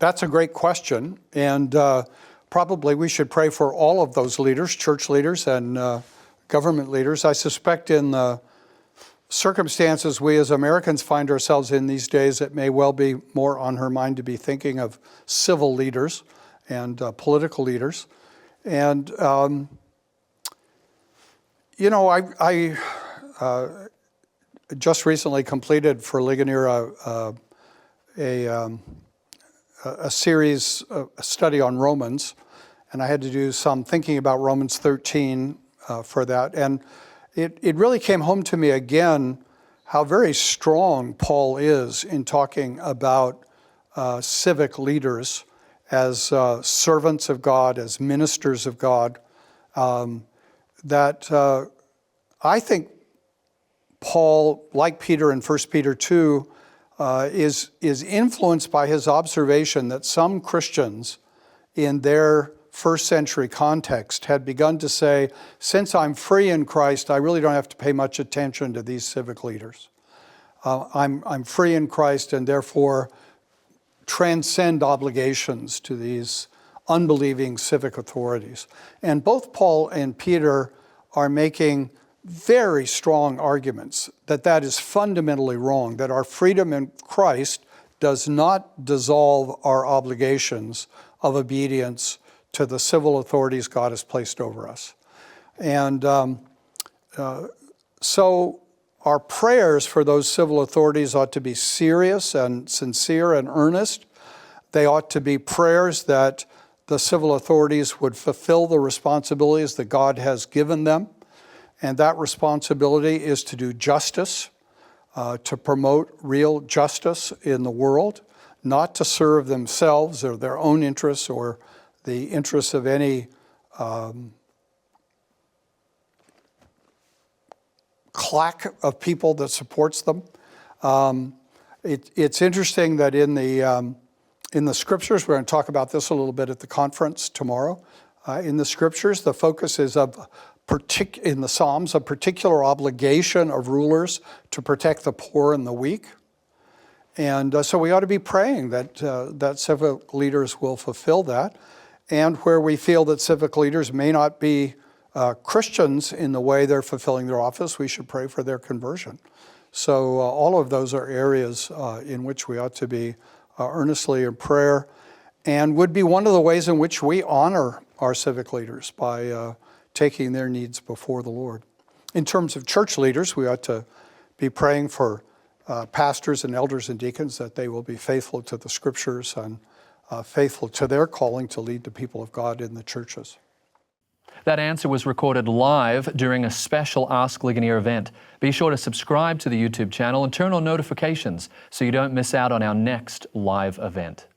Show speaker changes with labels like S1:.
S1: That's a great question, and probably we should pray for all of those leaders, church leaders and government leaders. I suspect in the circumstances we as Americans find ourselves in these days, it may well be more on her mind to be thinking of civil leaders and political leaders. And, you know, I just recently completed for Ligonier a series, a study on Romans, and I had to do some thinking about Romans 13 for that. And it really came home to me again how very strong Paul is in talking about civic leaders as servants of God, as ministers of God, that I think Paul, like Peter in 1 Peter 2, is influenced by his observation that some Christians in their first century context had begun to say, since I'm free in Christ, I really don't have to pay much attention to these civic leaders. I'm free in Christ and therefore transcend obligations to these unbelieving civic authorities. And both Paul and Peter are making very strong arguments that that is fundamentally wrong, that our freedom in Christ does not dissolve our obligations of obedience to the civil authorities God has placed over us. And so our prayers for those civil authorities ought to be serious and sincere and earnest. They ought to be prayers that the civil authorities would fulfill the responsibilities that God has given them. And that responsibility is to do justice, to promote real justice in the world, not to serve themselves or their own interests or the interests of any claque of people that supports them. It's interesting that in the scriptures, we're going to talk about this a little bit at the conference tomorrow. In the scriptures, the focus is in the Psalms, a particular obligation of rulers to protect the poor and the weak. And so we ought to be praying that civic leaders will fulfill that. And where we feel that civic leaders may not be Christians in the way they're fulfilling their office, we should pray for their conversion. So all of those are areas in which we ought to be earnestly in prayer, and would be one of the ways in which we honor our civic leaders by taking their needs before the Lord. In terms of church leaders, we ought to be praying for pastors and elders and deacons that they will be faithful to the scriptures and faithful to their calling to lead the people of God in the churches.
S2: That answer was recorded live during a special Ask Ligonier event. Be sure to subscribe to the YouTube channel and turn on notifications so you don't miss out on our next live event.